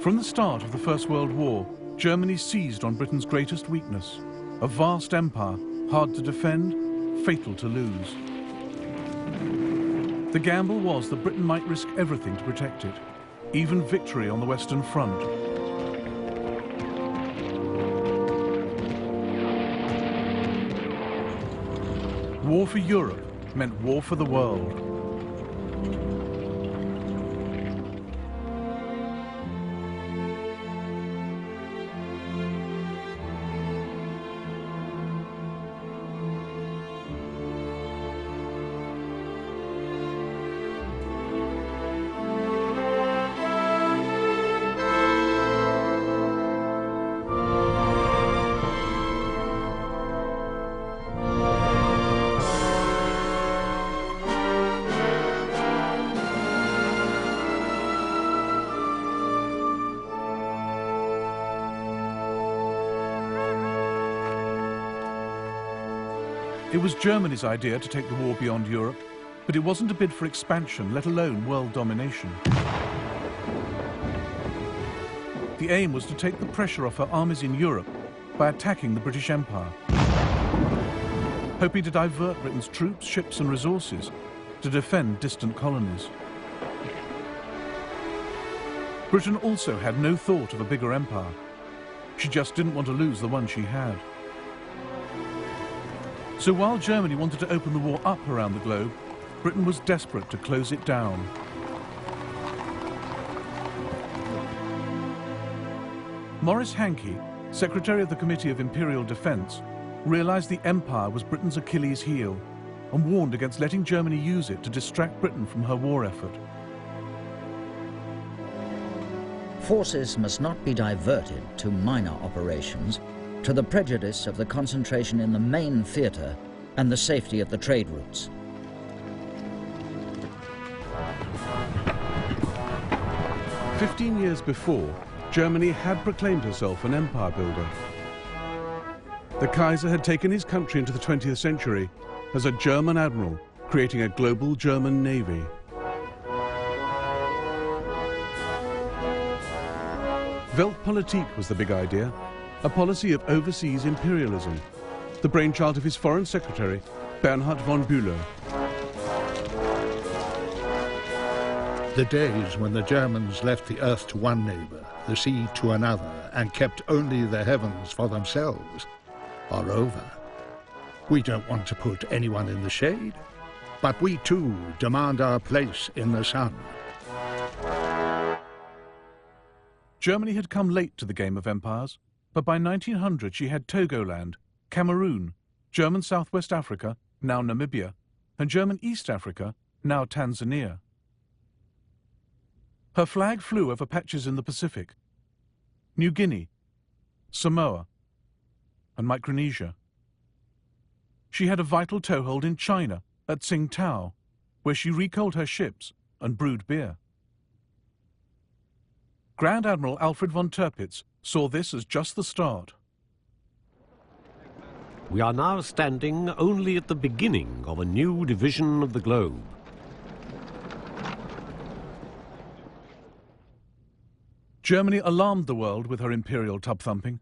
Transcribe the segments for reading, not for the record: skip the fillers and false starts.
From the start of the First World War, Germany seized on Britain's greatest weakness, a vast empire, hard to defend, fatal to lose. The gamble was that Britain might risk everything to protect it, even victory on the Western Front. War for Europe meant war for the world. It was Germany's idea to take the war beyond Europe, but it wasn't a bid for expansion, let alone world domination. The aim was to take the pressure off her armies in Europe by attacking the British Empire, hoping to divert Britain's troops, ships and resources to defend distant colonies. Britain also had no thought of a bigger empire. She just didn't want to lose the one she had. So while Germany wanted to open the war up around the globe, Britain was desperate to close it down. Maurice Hankey, Secretary of the Committee of Imperial Defence, realised the empire was Britain's Achilles heel and warned against letting Germany use it to distract Britain from her war effort. Forces must not be diverted to minor operations, to the prejudice of the concentration in the main theatre and the safety of the trade routes. "15 years before, Germany had proclaimed herself an empire builder. The Kaiser had taken his country into the 20th century as a German admiral, creating a global German navy. Weltpolitik was the big idea, a policy of overseas imperialism, the brainchild of his foreign secretary, Bernhard von Bülow. The days when the Germans left the earth to one neighbour, the sea to another, and kept only the heavens for themselves are over. We don't want to put anyone in the shade, but we too demand our place in the sun. Germany had come late to the game of empires, but by 1900 she had Togoland, Cameroon, German Southwest Africa, now Namibia, and German East Africa, now Tanzania. Her flag flew over patches in the Pacific, New Guinea, Samoa, and Micronesia. She had a vital toehold in China, at Tsingtao, where she recoaled her ships and brewed beer. Grand Admiral Alfred von Tirpitz saw this as just the start. We are now standing only at the beginning of a new division of the globe. Germany alarmed the world with her imperial tub-thumping.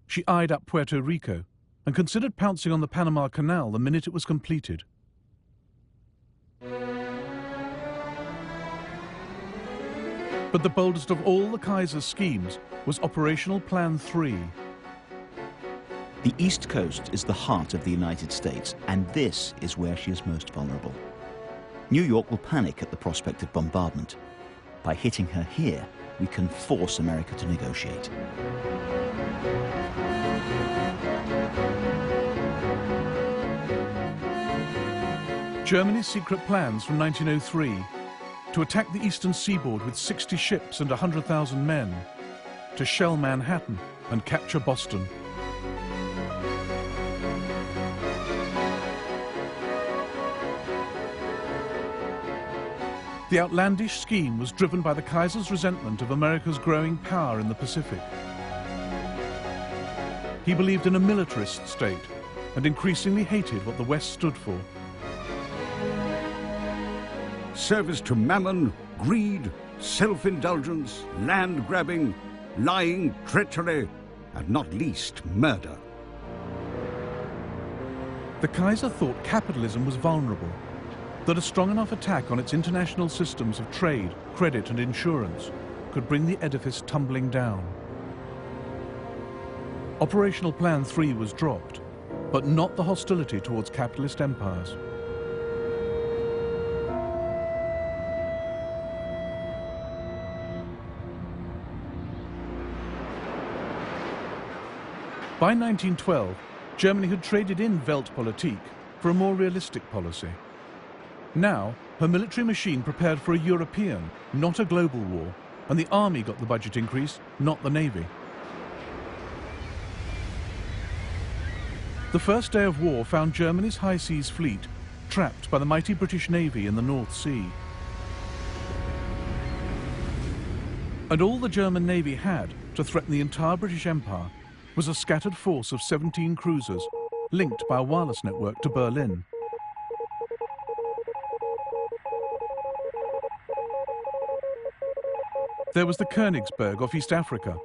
She eyed up Puerto Rico and considered pouncing on the Panama Canal the minute it was completed. But the boldest of all the Kaiser's schemes was Operational Plan 3. The East Coast is the heart of the United States, and this is where she is most vulnerable. New York will panic at the prospect of bombardment. By hitting her here, we can force America to negotiate. Germany's secret plans from 1903 to attack the eastern seaboard with 60 ships and 100,000 men, to shell Manhattan and capture Boston. The outlandish scheme was driven by the Kaiser's resentment of America's growing power in the Pacific. He believed in a militarist state and increasingly hated what the West stood for. Service to Mammon greed, self-indulgence, land-grabbing, lying, treachery, and not least murder. The Kaiser thought capitalism was vulnerable, that a strong enough attack on its international systems of trade, credit and insurance could bring the edifice tumbling down. Operational Plan 3 was dropped, but not the hostility towards capitalist empires. By 1912, Germany had traded in Weltpolitik for a more realistic policy. Now, her military machine prepared for a European, not a global war, and the army got the budget increase, not the navy. The first day of war found Germany's high seas fleet trapped by the mighty British Navy in the North Sea. And all the German Navy had to threaten the entire British Empire was a scattered force of 17 cruisers linked by a wireless network to Berlin. There was the Königsberg off East Africa,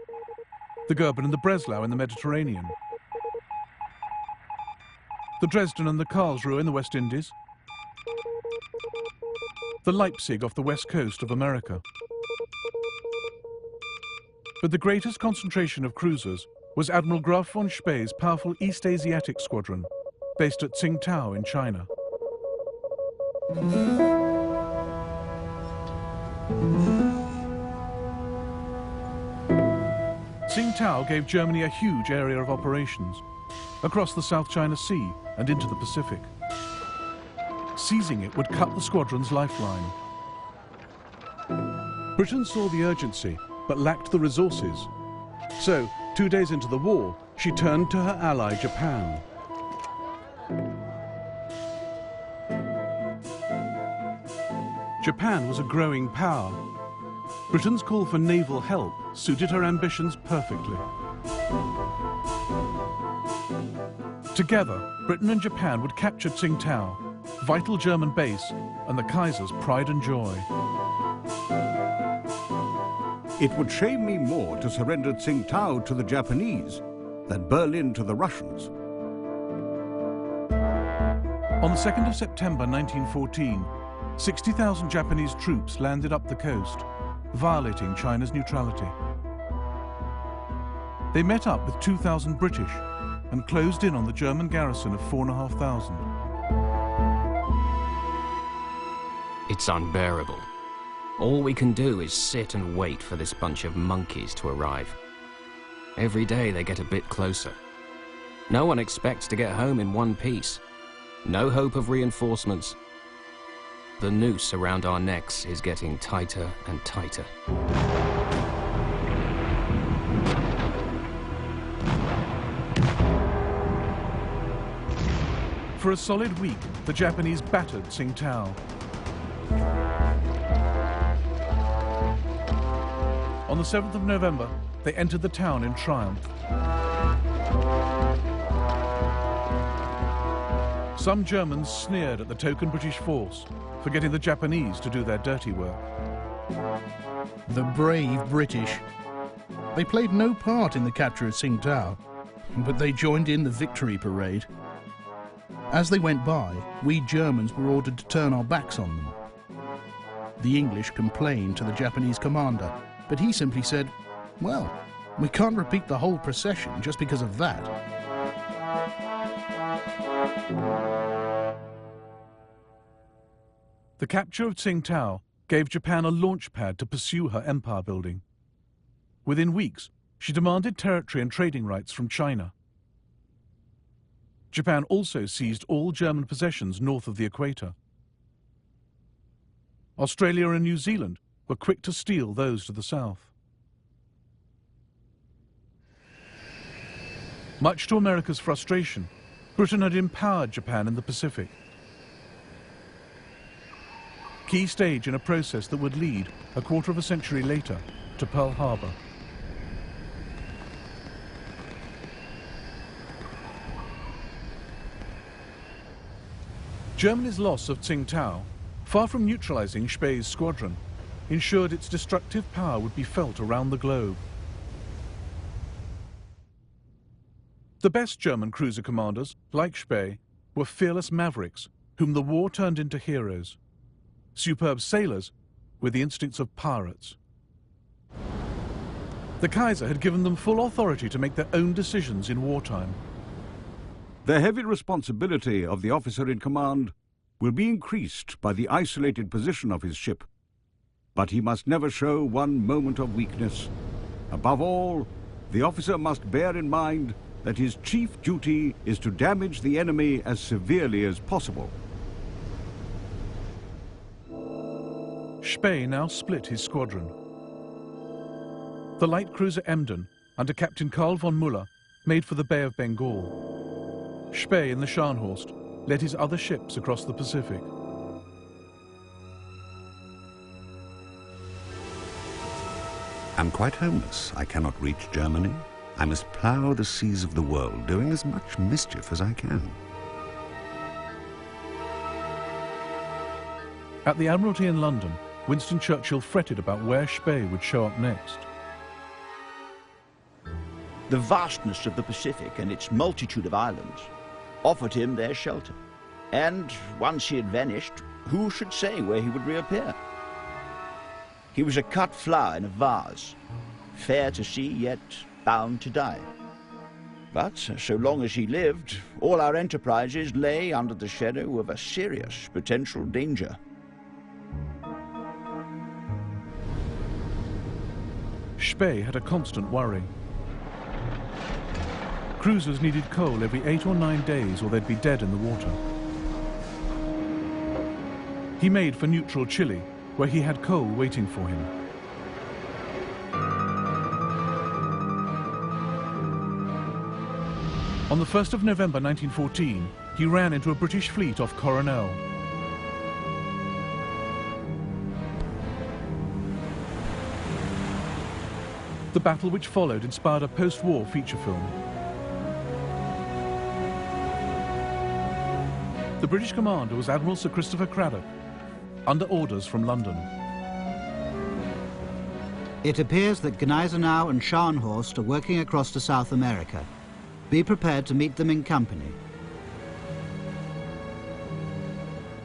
the Goeben and the Breslau in the Mediterranean, the Dresden and the Karlsruhe in the West Indies, the Leipzig off the west coast of America. But the greatest concentration of cruisers was Admiral Graf von Spee's powerful East Asiatic Squadron, based at Tsingtao in China. Tsingtao gave Germany a huge area of operations, across the South China Sea and into the Pacific. Seizing it would cut the squadron's lifeline. Britain saw the urgency, but lacked the resources. So, 2 days into the war, she turned to her ally Japan. Japan was a growing power. Britain's call for naval help suited her ambitions perfectly. Together, Britain and Japan would capture Tsingtao, vital German base, and the Kaiser's pride and joy. It would shame me more to surrender Tsingtao to the Japanese than Berlin to the Russians. On the 2nd of September 1914, 60,000 Japanese troops landed up the coast, violating China's neutrality. They met up with 2,000 British and closed in on the German garrison of 4,500. It's unbearable. All we can do is sit and wait for this bunch of monkeys to arrive. Every day they get a bit closer. No one expects to get home in one piece. No hope of reinforcements. The noose around our necks is getting tighter and tighter. For a solid week, the Japanese battered Tsingtao. On the 7th of November, they entered the town in triumph. Some Germans sneered at the token British force, forgetting the Japanese to do their dirty work. The brave British. They played no part in the capture of Tsingtao, but they joined in the victory parade. As they went by, we Germans were ordered to turn our backs on them. The English complained to the Japanese commander, but he simply said, well, we can't repeat the whole procession just because of that. The capture of Tsingtao gave Japan a launch pad to pursue her empire building. Within weeks, she demanded territory and trading rights from China. Japan also seized all German possessions north of the equator. Australia and New Zealand were quick to steal those to the south. Much to America's frustration, Britain had empowered Japan in the Pacific. Key stage in a process that would lead, a quarter of a century later, to Pearl Harbor. Germany's loss of Tsingtao, far from neutralizing Spee's squadron, ensured its destructive power would be felt around the globe. The best German cruiser commanders, like Spee, were fearless mavericks whom the war turned into heroes. Superb sailors with the instincts of pirates. The Kaiser had given them full authority to make their own decisions in wartime. The heavy responsibility of the officer in command will be increased by the isolated position of his ship. But he must never show one moment of weakness. Above all, the officer must bear in mind that his chief duty is to damage the enemy as severely as possible. Spee now split his squadron. The light cruiser Emden, under Captain Karl von Müller, made for the Bay of Bengal. Spee in the Scharnhorst led his other ships across the Pacific. I'm quite homeless. I cannot reach Germany. I must plough the seas of the world, doing as much mischief as I can. At the Admiralty in London, Winston Churchill fretted about where Spee would show up next. The vastness of the Pacific and its multitude of islands offered him their shelter. And once he had vanished, who should say where he would reappear? He was a cut flower in a vase, fair to see, yet bound to die. But so long as he lived, all our enterprises lay under the shadow of a serious potential danger. Spee had a constant worry. Cruisers needed coal every 8 or 9 days or they'd be dead in the water. He made for neutral Chile, where he had coal waiting for him. On the 1st of November 1914, he ran into a British fleet off Coronel. The battle which followed inspired a post-war feature film. The British commander was Admiral Sir Christopher Cradock, under orders from London. It appears that Gneisenau and Scharnhorst are working across to South America. Be prepared to meet them in company.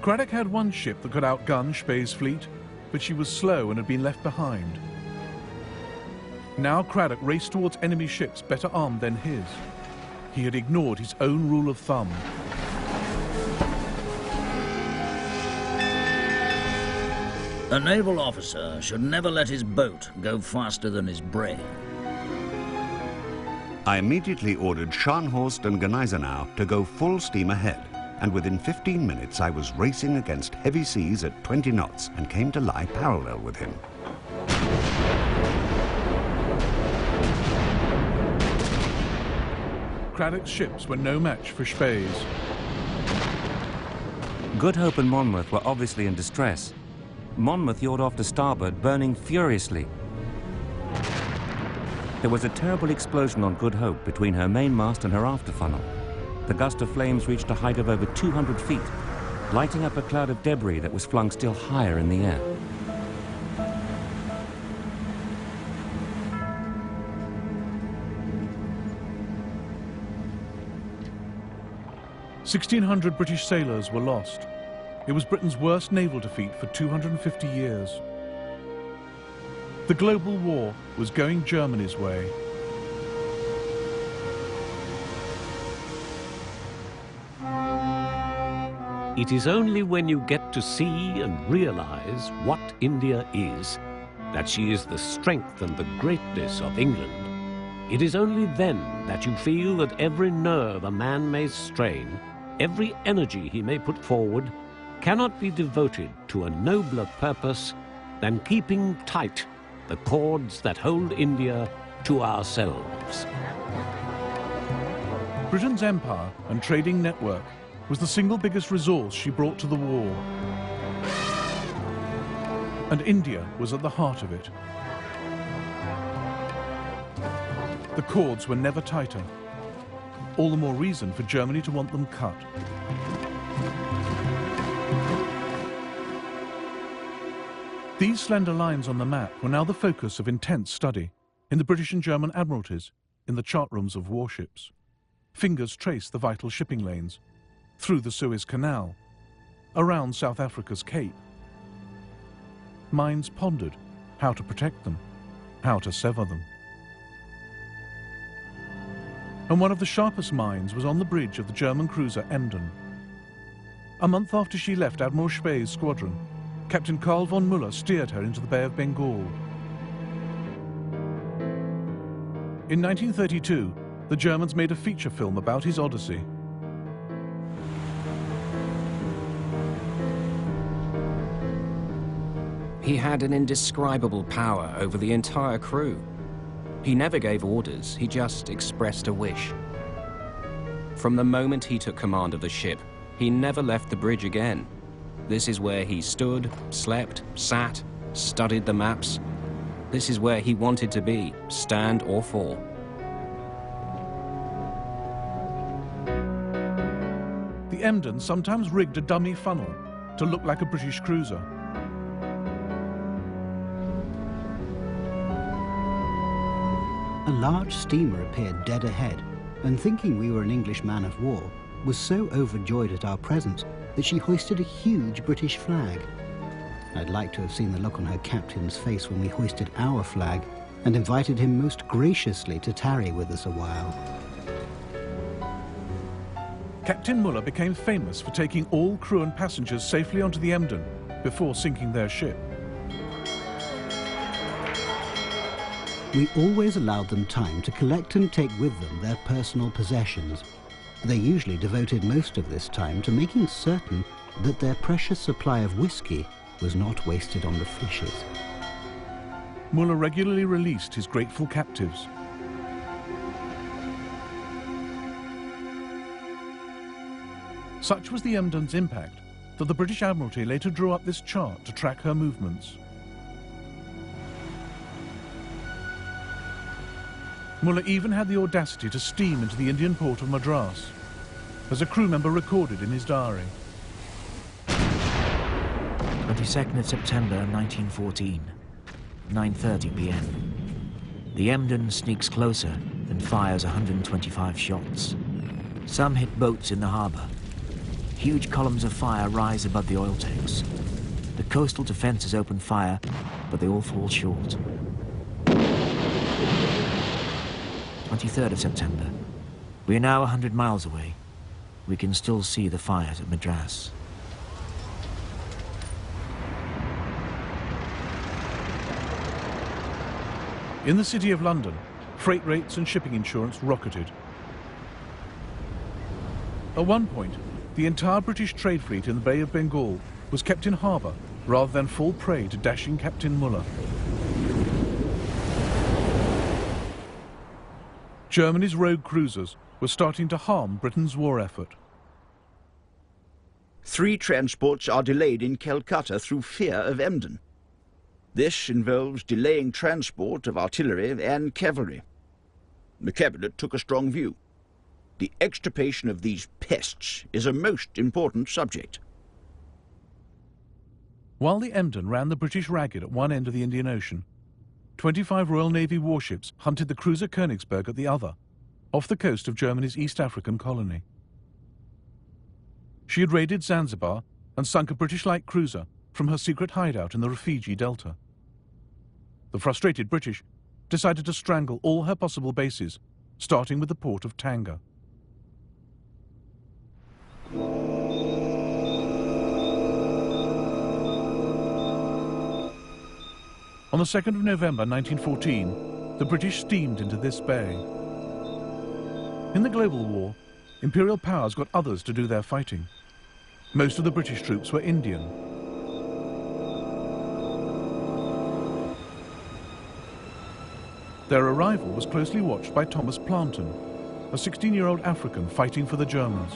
Cradock had one ship that could outgun Spee's fleet, but she was slow and had been left behind. Now Cradock raced towards enemy ships better armed than his. He had ignored his own rule of thumb. A naval officer should never let his boat go faster than his brain. I immediately ordered Scharnhorst and Gneisenau to go full steam ahead, and within 15 minutes I was racing against heavy seas at 20 knots and came to lie parallel with him. Cradock's ships were no match for Spee's. Good Hope and Monmouth were obviously in distress. Monmouth yawed off to starboard, burning furiously. There was a terrible explosion on Good Hope between her mainmast and her after funnel. The gust of flames reached a height of over 200 feet, lighting up a cloud of debris that was flung still higher in the air. "1,600 British sailors were lost. It was Britain's worst naval defeat for 250 years. The global war was going Germany's way. It is only when you get to see and realize what India is, that she is the strength and the greatness of England. It is only then that you feel that every nerve a man may strain, every energy he may put forward, cannot be devoted to a nobler purpose than keeping tight the cords that hold India to ourselves. Britain's empire and trading network was the single biggest resource she brought to the war. And India was at the heart of it. The cords were never tighter. All the more reason for Germany to want them cut. These slender lines on the map were now the focus of intense study in the British and German admiralties, in the chart rooms of warships. Fingers traced the vital shipping lanes, through the Suez Canal, around South Africa's Cape. Minds pondered how to protect them, how to sever them. And one of the sharpest minds was on the bridge of the German cruiser Emden. A month after she left Admiral Spee's squadron, Captain Karl von Müller steered her into the Bay of Bengal. In 1932, the Germans made a feature film about his odyssey. He had an indescribable power over the entire crew. He never gave orders, he just expressed a wish. From the moment he took command of the ship, he never left the bridge again. This is where he stood, slept, sat, studied the maps. This is where he wanted to be, stand or fall. The Emden sometimes rigged a dummy funnel to look like a British cruiser. A large steamer appeared dead ahead, and thinking we were an English man of war, was so overjoyed at our presence that she hoisted a huge British flag. I'd like to have seen the look on her captain's face when we hoisted our flag and invited him most graciously to tarry with us a while. Captain Müller became famous for taking all crew and passengers safely onto the Emden before sinking their ship. We always allowed them time to collect and take with them their personal possessions. They usually devoted most of this time to making certain that their precious supply of whiskey was not wasted on the fishes. Müller regularly released his grateful captives. Such was the Emden's impact that the British Admiralty later drew up this chart to track her movements. Müller even had the audacity to steam into the Indian port of Madras, as a crew member recorded in his diary. 22nd of September 1914, 9:30 p.m. The Emden sneaks closer and fires 125 shots. Some hit boats in the harbour. Huge columns of fire rise above the oil tanks. The coastal defences open fire, but they all fall short. 23rd of September. We are now 100 miles away. We can still see the fires at Madras. In the City of London, freight rates and shipping insurance rocketed. At one point, the entire British trade fleet in the Bay of Bengal was kept in harbour rather than fall prey to dashing Captain Müller. Germany's rogue cruisers were starting to harm Britain's war effort. 3 transports are delayed in Calcutta through fear of Emden. This involves delaying transport of artillery and cavalry. The Cabinet took a strong view. The extirpation of these pests is a most important subject. While the Emden ran the British ragged at one end of the Indian Ocean, 25 Royal Navy warships hunted the cruiser Königsberg at the other, off the coast of Germany's East African colony. She had raided Zanzibar and sunk a British light cruiser from her secret hideout in the Rufiji Delta. The frustrated British decided to strangle all her possible bases, starting with the port of Tanga. On the 2nd of November 1914, the British steamed into this bay. In the global war, imperial powers got others to do their fighting. Most of the British troops were Indian. Their arrival was closely watched by Thomas Planton, a 16-year-old African fighting for the Germans.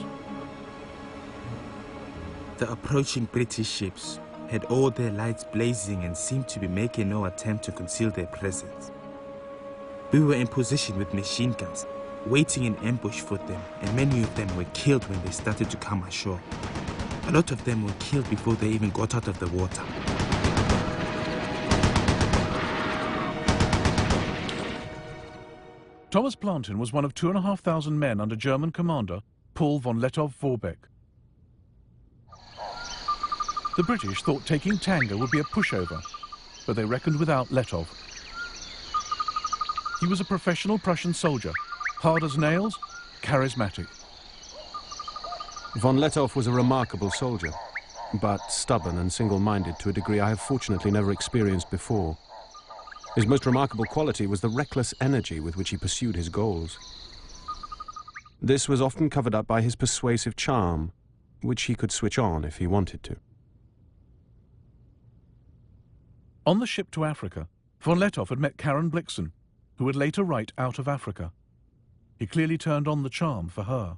The approaching British ships had all their lights blazing and seemed to be making no attempt to conceal their presence. We were in position with machine guns, waiting in ambush for them, and many of them were killed when they started to come ashore. A lot of them were killed before they even got out of the water. Thomas Plantin was one of 2,500 men under German commander Paul von Lettow-Vorbeck. The British thought taking Tanga would be a pushover, but they reckoned without Lettow. He was a professional Prussian soldier, hard as nails, charismatic. Von Lettow was a remarkable soldier, but stubborn and single-minded to a degree I have fortunately never experienced before. His most remarkable quality was the reckless energy with which he pursued his goals. This was often covered up by his persuasive charm, which he could switch on if he wanted to. On the ship to Africa, von Lettow had met Karen Blixen, who would later write Out of Africa. He clearly turned on the charm for her.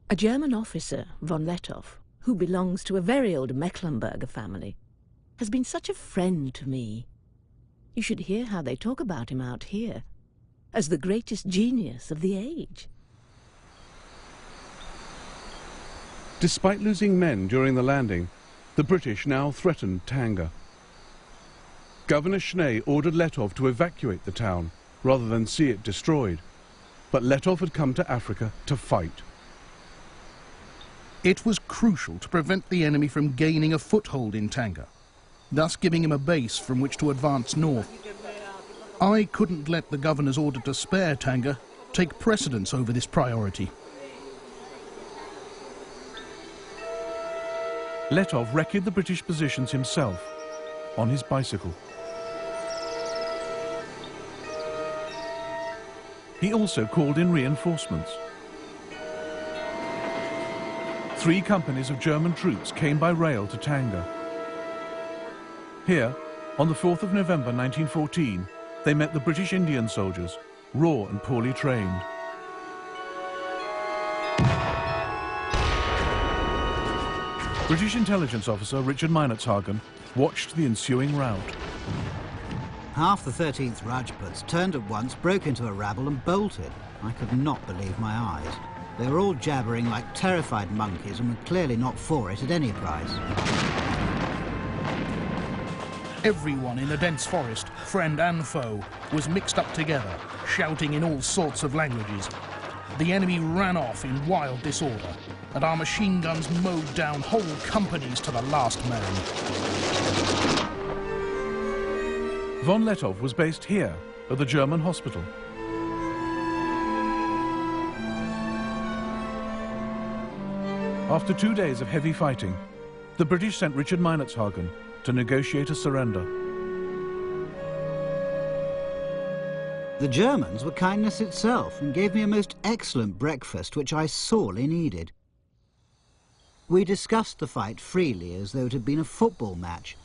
A German officer, von Lettow, who belongs to a very old Mecklenburger family, has been such a friend to me. You should hear how they talk about him out here, as the greatest genius of the age. Despite losing men during the landing, the British now threatened Tanga. Governor Schnee ordered Lettow to evacuate the town, rather than see it destroyed. But Lettow had come to Africa to fight. It was crucial to prevent the enemy from gaining a foothold in Tanga, thus giving him a base from which to advance north. I couldn't let the governor's order to spare Tanga take precedence over this priority. Lettow wrecked the British positions himself, on his bicycle. He also called in reinforcements. 3 companies of German troops came by rail to Tanga. Here, on the 4th of November 1914, they met the British Indian soldiers, raw and poorly trained. British intelligence officer Richard Meinertzhagen watched the ensuing rout. Half the 13th Rajputs turned at once, broke into a rabble and bolted. I could not believe my eyes. They were all jabbering like terrified monkeys and were clearly not for it at any price. Everyone in the dense forest, friend and foe, was mixed up together, shouting in all sorts of languages. The enemy ran off in wild disorder, and our machine guns mowed down whole companies to the last man. Von Lettow was based here, at the German hospital. After 2 days of heavy fighting, the British sent Richard Meinertzhagen to negotiate a surrender. The Germans were kindness itself and gave me a most excellent breakfast, which I sorely needed. We discussed the fight freely as though it had been a football match.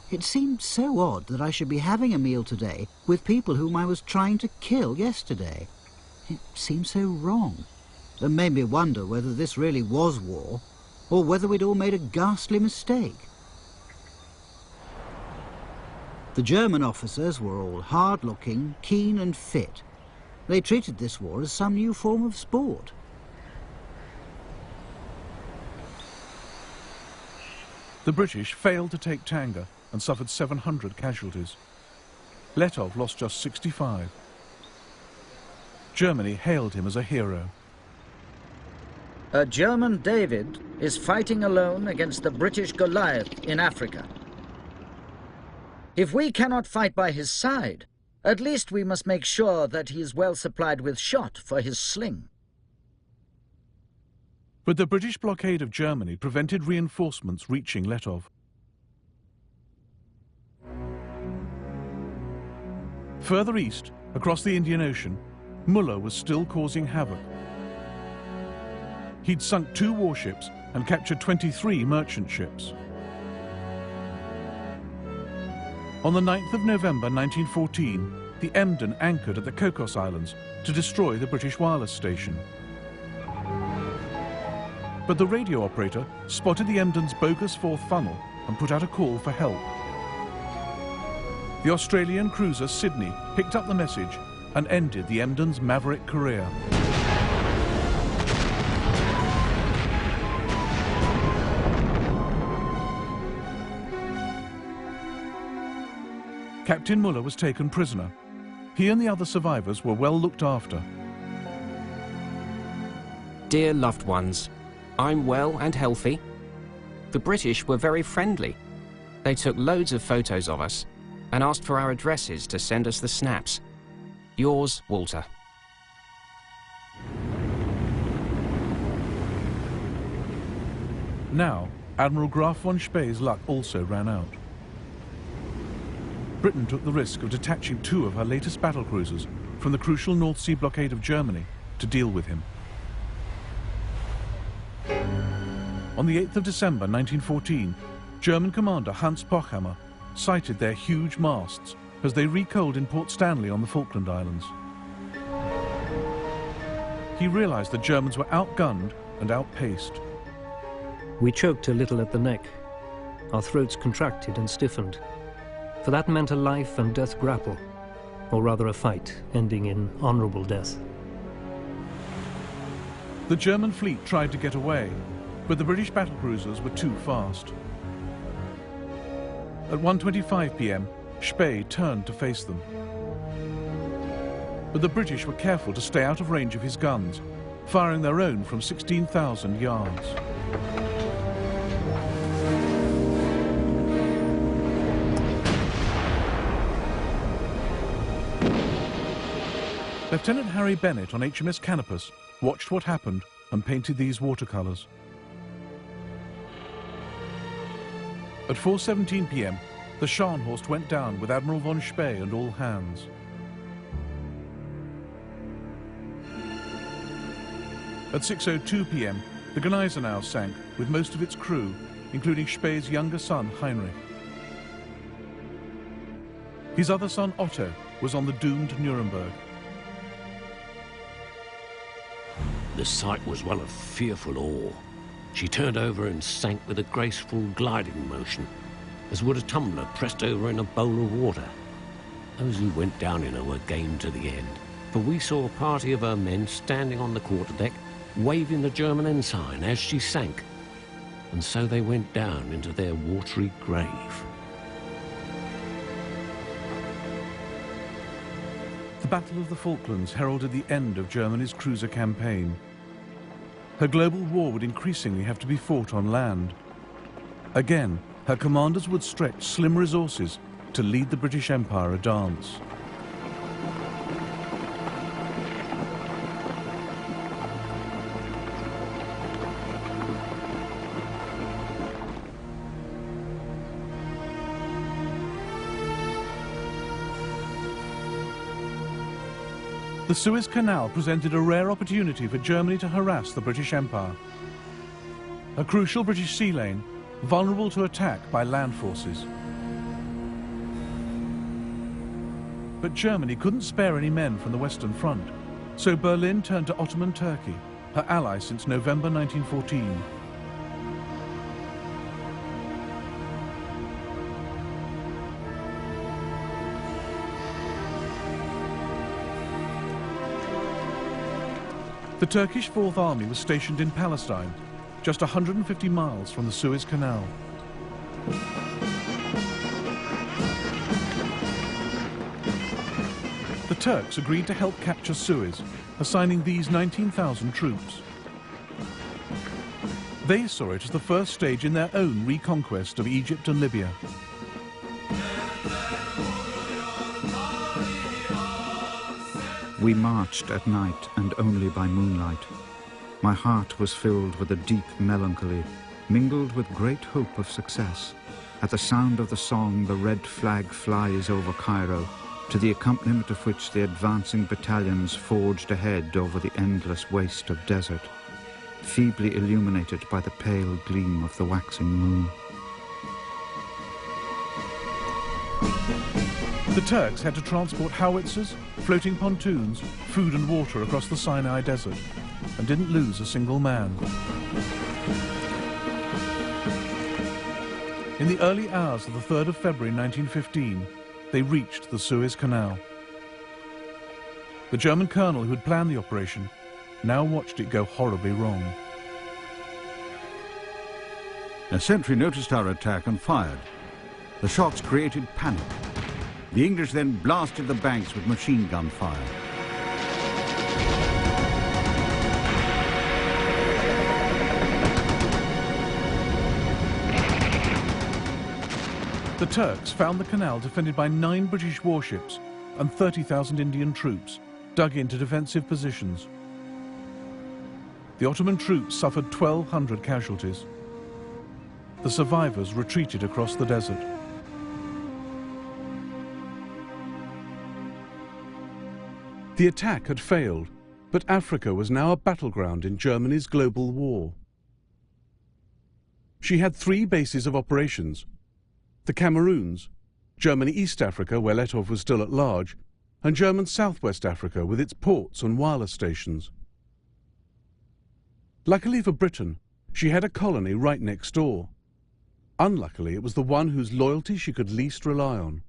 It seemed so odd that I should be having a meal today with people whom I was trying to kill yesterday. It seemed so wrong, and made me wonder whether this really was war, or whether we'd all made a ghastly mistake. The German officers were all hard-looking, keen and fit. They treated this war as some new form of sport. The British failed to take Tanga and suffered 700 casualties. Lettow lost just 65. Germany hailed him as a hero. A German David is fighting alone against the British Goliath in Africa. If we cannot fight by his side, at least we must make sure that he is well supplied with shot for his sling. But the British blockade of Germany prevented reinforcements reaching Lettow. Further east, across the Indian Ocean, Muller was still causing havoc. He'd sunk 2 warships and captured 23 merchant ships. On the 9th of November 1914, the Emden anchored at the Cocos Islands to destroy the British wireless station. But the radio operator spotted the Emden's bogus 4th funnel and put out a call for help. The Australian cruiser Sydney picked up the message and ended the Emden's maverick career. Captain Muller was taken prisoner, He and the other survivors were well looked after. Dear loved ones, I'm well and healthy. The British were very friendly. They took loads of photos of us and asked for our addresses to send us the snaps. Yours, Walter. Now, Admiral Graf von Spee's luck also ran out. Britain took the risk of detaching 2 of her latest battlecruisers from the crucial North Sea blockade of Germany to deal with him. On the 8th of December 1914, German commander Hans Pochhammer sighted their huge masts as they recoaled in Port Stanley on the Falkland Islands. He realized the Germans were outgunned and outpaced. We choked a little at the neck. Our throats contracted and stiffened. For that meant a life and death grapple, or rather a fight ending in honorable death. The German fleet tried to get away, but the British battlecruisers were too fast. At 1:25 p.m, Spee turned to face them. But the British were careful to stay out of range of his guns, firing their own from 16,000 yards. Lieutenant Harry Bennett on HMS Canopus watched what happened and painted these watercolours. At 4:17 p.m, the Scharnhorst went down with Admiral von Spee and all hands. At 6:02 p.m, the Gneisenau sank with most of its crew, including Spee's younger son Heinrich. His other son Otto was on the doomed Nuremberg. The sight was one of fearful awe. She turned over and sank with a graceful gliding motion, as would a tumbler pressed over in a bowl of water. Those who went down in her were game to the end, for we saw a party of her men standing on the quarterdeck, waving the German ensign as she sank, and so they went down into their watery grave. The Battle of the Falklands heralded the end of Germany's cruiser campaign. Her global war would increasingly have to be fought on land. Again, her commanders would stretch slim resources to lead the British Empire a dance. The Suez Canal presented a rare opportunity for Germany to harass the British Empire. A crucial British sea lane, vulnerable to attack by land forces. But Germany couldn't spare any men from the Western Front, so Berlin turned to Ottoman Turkey, her ally since November 1914. The Turkish Fourth Army was stationed in Palestine, just 150 miles from the Suez Canal. The Turks agreed to help capture Suez, assigning these 19,000 troops. They saw it as the first stage in their own reconquest of Egypt and Libya. We marched at night and only by moonlight. My heart was filled with a deep melancholy, mingled with great hope of success. At the sound of the song, the red flag flies over Cairo, to the accompaniment of which the advancing battalions forged ahead over the endless waste of desert, feebly illuminated by the pale gleam of the waxing moon. The Turks had to transport howitzers, floating pontoons, food and water across the Sinai Desert, and didn't lose a single man. In the early hours of the 3rd of February 1915, they reached the Suez Canal. The German colonel who had planned the operation now watched it go horribly wrong. A sentry noticed our attack and fired. The shots created panic. The English then blasted the banks with machine gun fire. The Turks found the canal defended by 9 British warships and 30,000 Indian troops dug into defensive positions. The Ottoman troops suffered 1,200 casualties. The survivors retreated across the desert. The attack had failed, but Africa was now a battleground in Germany's global war. She had 3 bases of operations: the Cameroons, Germany East Africa, where Letov was still at large, and German Southwest Africa with its ports and wireless stations. Luckily for Britain, she had a colony right next door. Unluckily, it was the one whose loyalty she could least rely on.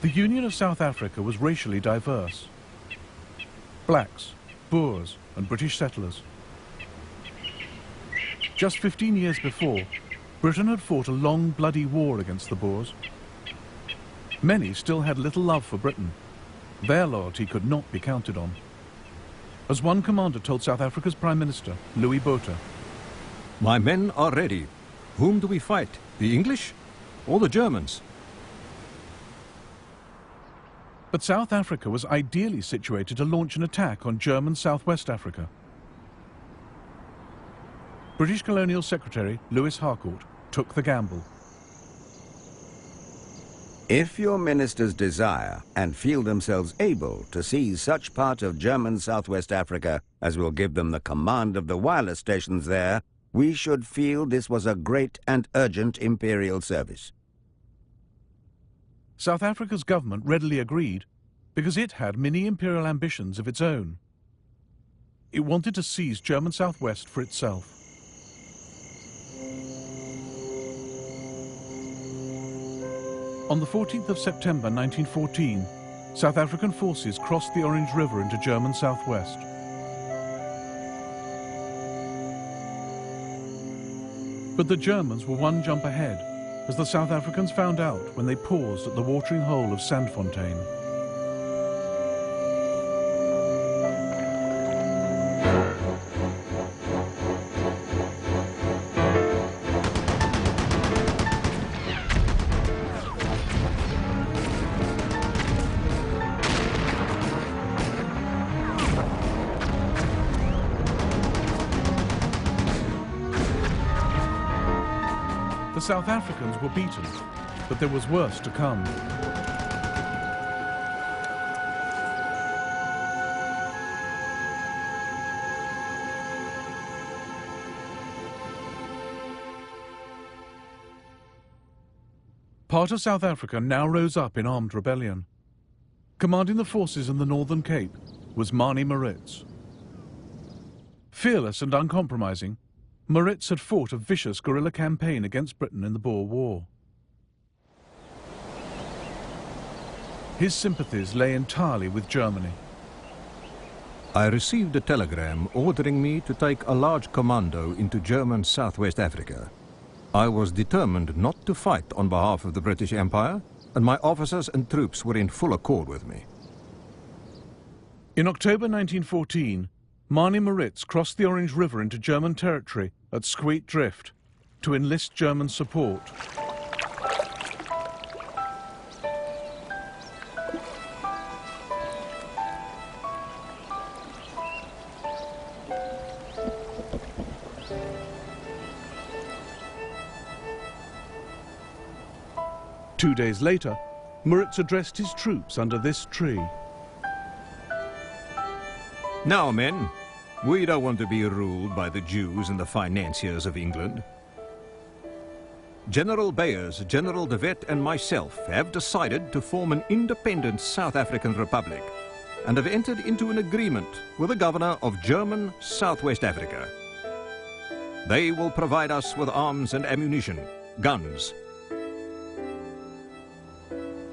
The Union of South Africa was racially diverse. Blacks, Boers, and British settlers. Just 15 years before, Britain had fought a long, bloody war against the Boers. Many still had little love for Britain. Their loyalty could not be counted on. As one commander told South Africa's Prime Minister, Louis Botha, "My men are ready. Whom do we fight? The English or the Germans?" But South Africa was ideally situated to launch an attack on German Southwest Africa. British Colonial Secretary Louis Harcourt took the gamble. If your ministers desire and feel themselves able to seize such part of German Southwest Africa as will give them the command of the wireless stations there, we should feel this was a great and urgent imperial service. South Africa's government readily agreed because it had many imperial ambitions of its own. It wanted to seize German Southwest for itself. On the 14th of September 1914, South African forces crossed the Orange River into German Southwest. But the Germans were one jump ahead, as the South Africans found out when they paused at the watering hole of Sandfontein. The South Africans were beaten, but there was worse to come. Part of South Africa now rose up in armed rebellion. Commanding the forces in the Northern Cape was Manie Maritz. Fearless and uncompromising, Maritz had fought a vicious guerrilla campaign against Britain in the Boer War. His sympathies lay entirely with Germany. I received a telegram ordering me to take a large commando into German Southwest Africa. I was determined not to fight on behalf of the British Empire, and my officers and troops were in full accord with me. In October 1914, Manie Maritz crossed the Orange River into German territory at Squeet Drift to enlist German support. Two days later, Maritz addressed his troops under this tree. Now, men, we don't want to be ruled by the Jews and the financiers of England. General Beyers, General de Wet and myself have decided to form an independent South African Republic and have entered into an agreement with the governor of German Southwest Africa. They will provide us with arms and ammunition, guns.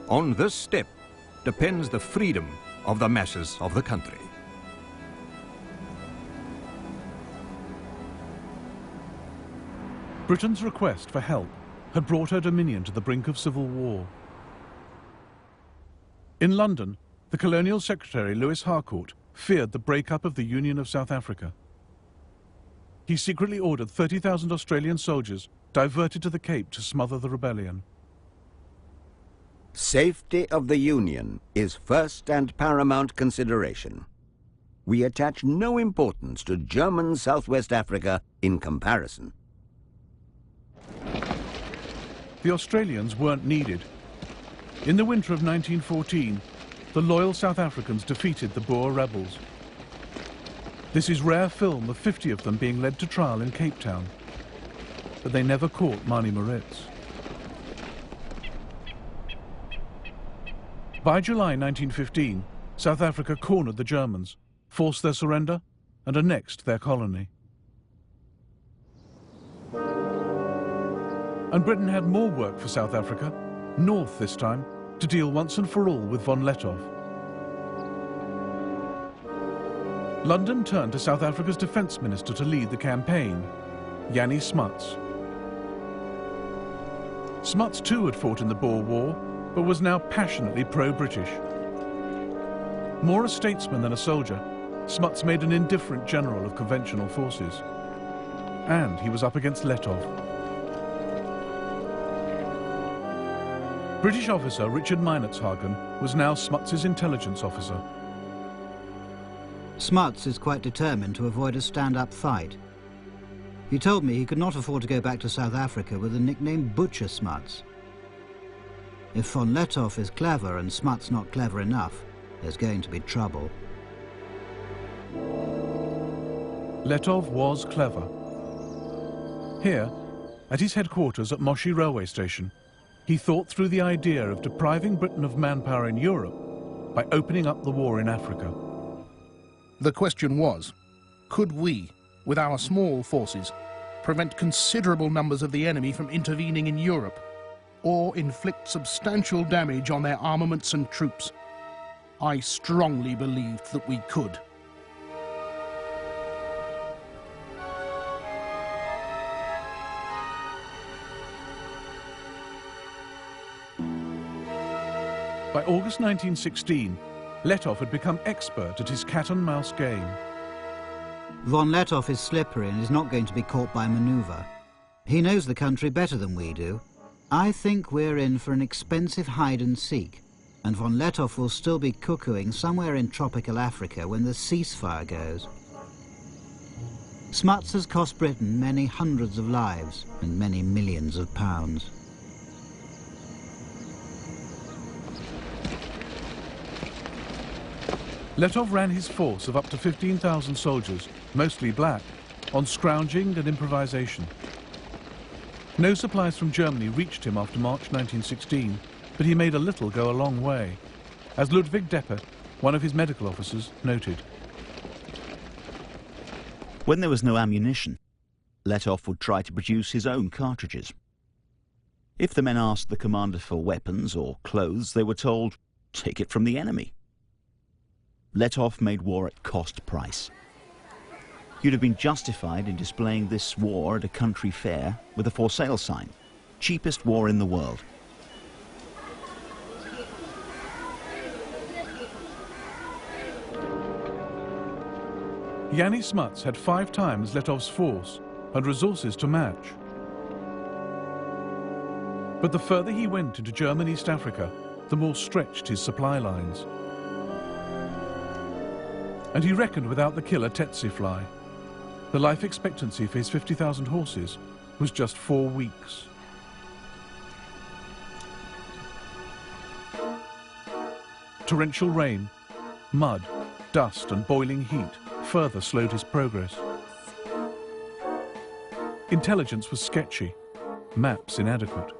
On this step depends the freedom of the masses of the country. Britain's request for help had brought her dominion to the brink of civil war. In London, the Colonial Secretary Lewis Harcourt feared the breakup of the Union of South Africa. He secretly ordered 30,000 Australian soldiers diverted to the Cape to smother the rebellion. Safety of the Union is first and paramount consideration. We attach no importance to German Southwest Africa in comparison. The Australians weren't needed. In the winter of 1914, the loyal South Africans defeated the Boer rebels. This is rare film of 50 of them being led to trial in Cape Town. But they never caught Mani Moritz. By July 1915, South Africa cornered the Germans, forced their surrender, and annexed their colony. And Britain had more work for South Africa, north this time, to deal once and for all with von Lettow. London turned to South Africa's defence minister to lead the campaign, Jannie Smuts. Smuts too had fought in the Boer War, but was now passionately pro-British. More a statesman than a soldier, Smuts made an indifferent general of conventional forces. And he was up against Lettow. British officer Richard Meinertzhagen was now Smuts's intelligence officer. Smuts is quite determined to avoid a stand-up fight. He told me he could not afford to go back to South Africa with the nickname Butcher Smuts. If von Lettow is clever and Smuts not clever enough, there's going to be trouble. Lettow was clever. Here, at his headquarters at Moshi railway station, he thought through the idea of depriving Britain of manpower in Europe by opening up the war in Africa. The question was, could we, with our small forces, prevent considerable numbers of the enemy from intervening in Europe, or inflict substantial damage on their armaments and troops? I strongly believed that we could. By August 1916, Lettow had become expert at his cat-and-mouse game. Von Lettow is slippery and is not going to be caught by manoeuvre. He knows the country better than we do. I think we're in for an expensive hide-and-seek, and von Lettow will still be cuckooing somewhere in tropical Africa when the ceasefire goes. Smuts has cost Britain many hundreds of lives and many millions of pounds. Lettow ran his force of up to 15,000 soldiers, mostly black, on scrounging and improvisation. No supplies from Germany reached him after March 1916, but he made a little go a long way, as Ludwig Deppe, one of his medical officers, noted. When there was no ammunition, Lettow would try to produce his own cartridges. If the men asked the commander for weapons or clothes, they were told, "Take it from the enemy." Lettow made war at cost price. You'd have been justified in displaying this war at a country fair with a for sale sign. Cheapest war in the world. Jannie Smuts had 5 times Lettow's force and resources to match. But the further he went into German East Africa, the more stretched his supply lines. And he reckoned without the killer tsetse fly. The life expectancy for his 50,000 horses was just 4 weeks. Torrential rain, mud, dust and boiling heat further slowed his progress. Intelligence was sketchy, maps inadequate.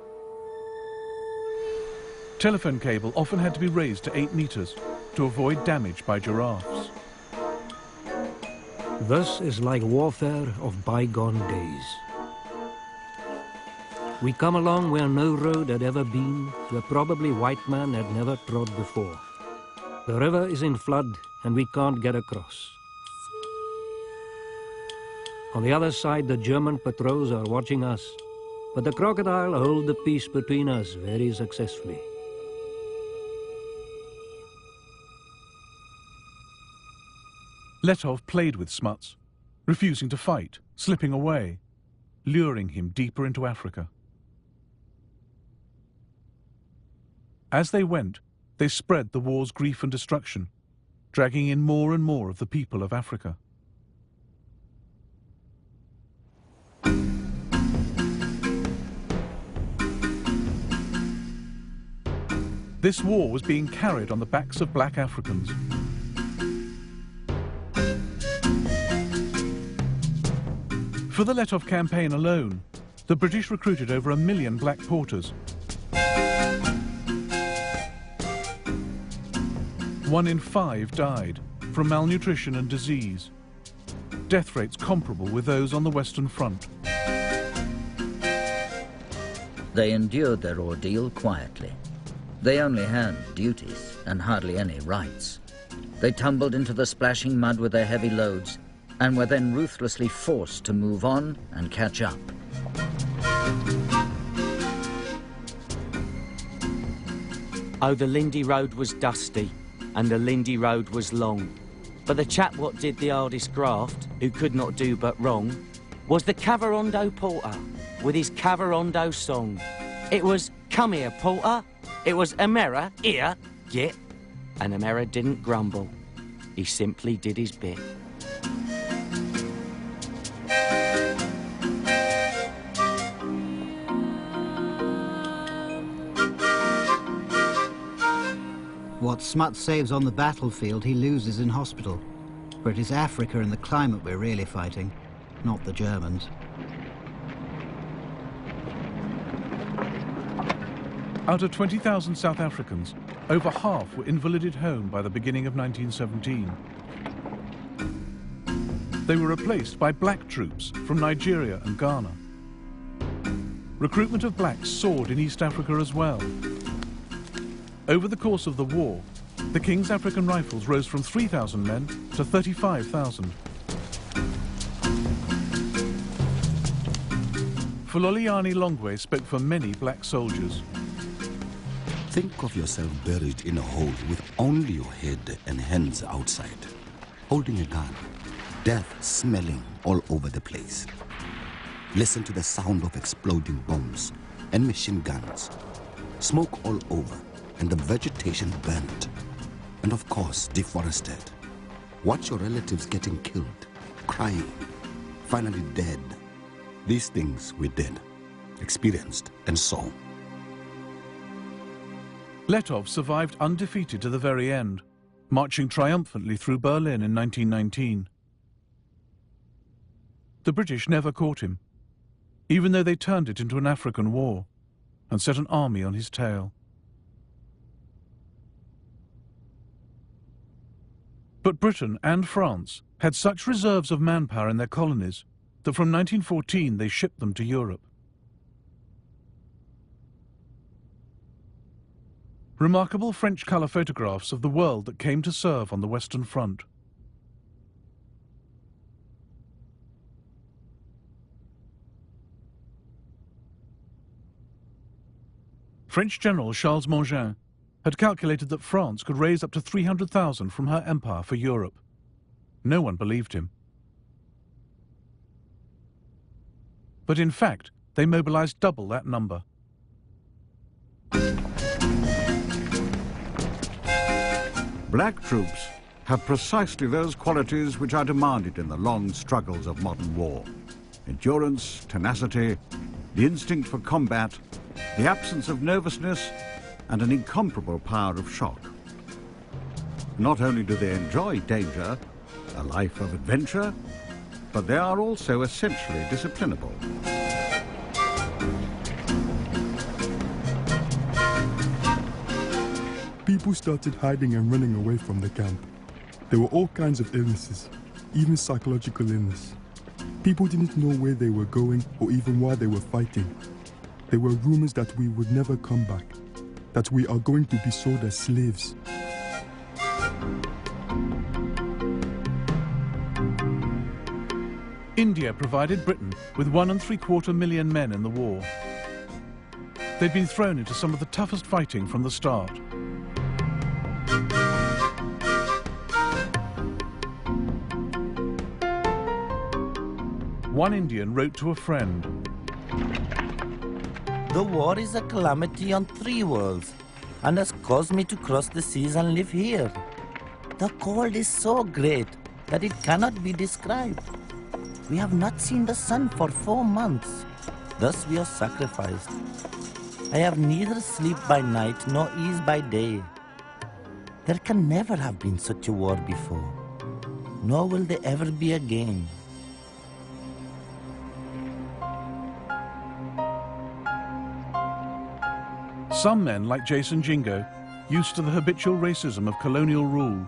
Telephone cable often had to be raised to 8 meters to avoid damage by giraffes. Thus is like warfare of bygone days. We come along where no road had ever been, where probably white man had never trod before. The river is in flood and we can't get across. On the other side, the German patrols are watching us. But the crocodile hold the peace between us very successfully. Letov played with Smuts, refusing to fight, slipping away, luring him deeper into Africa. As they went, they spread the war's grief and destruction, dragging in more and more of the people of Africa. This war was being carried on the backs of black Africans. For the Letov campaign alone, the British recruited over 1 million black porters. 1 in 5 died from malnutrition and disease, death rates comparable with those on the Western Front. They endured their ordeal quietly. They only had duties and hardly any rights. They tumbled into the splashing mud with their heavy loads and were then ruthlessly forced to move on and catch up. Oh, the Lindy Road was dusty and the Lindy Road was long. But the chap what did the hardest graft, who could not do but wrong, was the Cavarondo porter with his Cavarondo song. It was, "Come here, porter." It was, "Amera, here, get." And Amera didn't grumble. He simply did his bit. What Smuts saves on the battlefield, he loses in hospital. For it is Africa and the climate we're really fighting, not the Germans. Out of 20,000 South Africans, over half were invalided home by the beginning of 1917. They were replaced by black troops from Nigeria and Ghana. Recruitment of blacks soared in East Africa as well. Over the course of the war, the King's African Rifles rose from 3,000 men to 35,000. Fuloliani Longwe spoke for many black soldiers. Think of yourself buried in a hole with only your head and hands outside, holding a gun, death smelling all over the place. Listen to the sound of exploding bombs and machine guns, smoke all over, and the vegetation burnt, and of course deforested. Watch your relatives getting killed, crying, finally dead. These things we did, experienced, and saw. Letov survived undefeated to the very end, marching triumphantly through Berlin in 1919. The British never caught him, even though they turned it into an African war and set an army on his tail. But Britain and France had such reserves of manpower in their colonies that from 1914 they shipped them to Europe. Remarkable French colour photographs of the world that came to serve on the Western Front. French General Charles Mangin had calculated that France could raise up to 300,000 from her empire for Europe. No one believed him. But in fact, they mobilized double that number. Black troops have precisely those qualities which are demanded in the long struggles of modern war. Endurance, tenacity, the instinct for combat, the absence of nervousness, and an incomparable power of shock. Not only do they enjoy danger, a life of adventure, but they are also essentially disciplinable. People started hiding and running away from the camp. There were all kinds of illnesses, even psychological illness. People didn't know where they were going or even why they were fighting. There were rumors that we would never come back, that we are going to be sold as slaves. India provided Britain with 1.75 million men in the war. They'd been thrown into some of the toughest fighting from the start. One Indian wrote to a friend, "The war is a calamity on 3 worlds and has caused me to cross the seas and live here. The cold is so great that it cannot be described. We have not seen the sun for 4 months. Thus we are sacrificed. I have neither sleep by night nor ease by day. There can never have been such a war before, nor will there ever be again." Some men, like Jason Jingo, used to the habitual racism of colonial rule,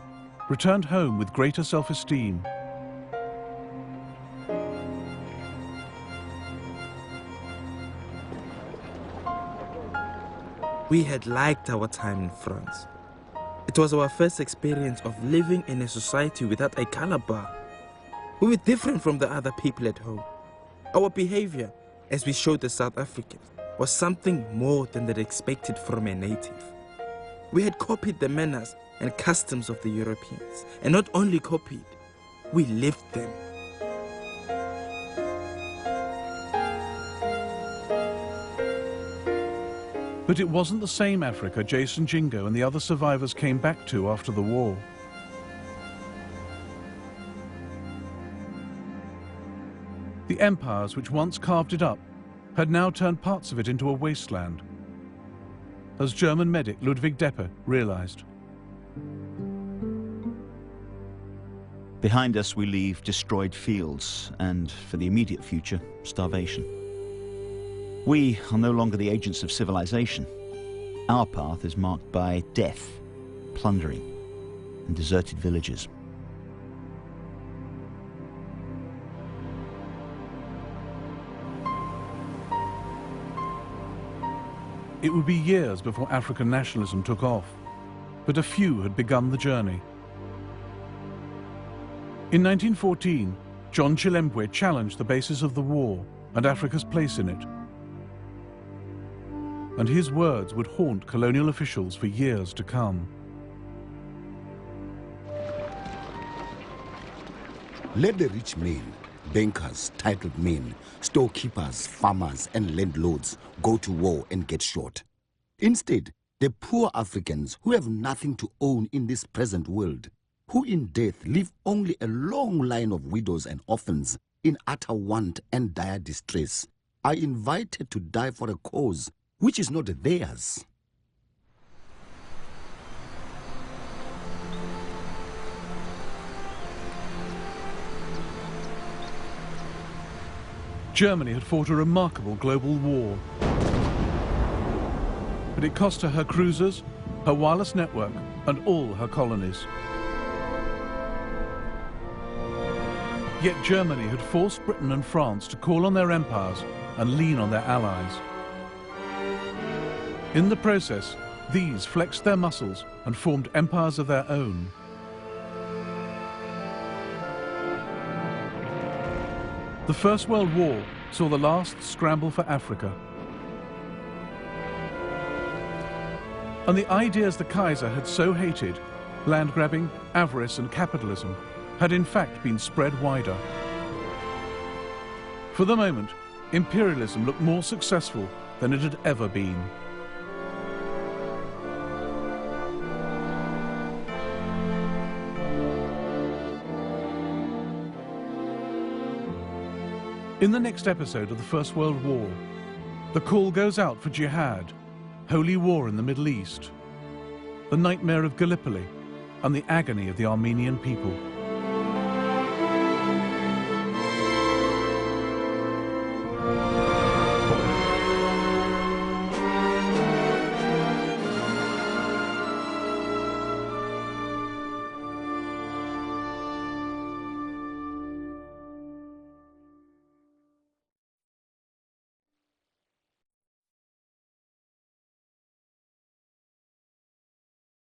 returned home with greater self-esteem. We had liked our time in France. It was our first experience of living in a society without a color bar. We were different from the other people at home. Our behavior, as we showed the South Africans, was something more than they expected from a native. We had copied the manners and customs of the Europeans, and not only copied, we lived them. But it wasn't the same Africa Jason Jingo and the other survivors came back to after the war. The empires which once carved it up had now turned parts of it into a wasteland, as German medic Ludwig Deppe realized. Behind us we leave destroyed fields and, for the immediate future, starvation. We are no longer the agents of civilization. Our path is marked by death, plundering, and deserted villages. It would be years before African nationalism took off, but a few had begun the journey. In 1914, John Chilembwe challenged the basis of the war and Africa's place in it. And his words would haunt colonial officials for years to come. Let the rich men, bankers, titled men, storekeepers, farmers, and landlords go to war and get shot. Instead, the poor Africans who have nothing to own in this present world, who in death leave only a long line of widows and orphans in utter want and dire distress, are invited to die for a cause which is not theirs. Germany had fought a remarkable global war. But it cost her cruisers, her wireless network, and all her colonies. Yet Germany had forced Britain and France to call on their empires and lean on their allies. In the process, these flexed their muscles and formed empires of their own. The First World War saw the last scramble for Africa. And the ideas the Kaiser had so hated, land grabbing, avarice and capitalism, had in fact been spread wider. For the moment, imperialism looked more successful than it had ever been. In the next episode of the First World War, the call goes out for jihad, holy war in the Middle East, the nightmare of Gallipoli, and the agony of the Armenian people.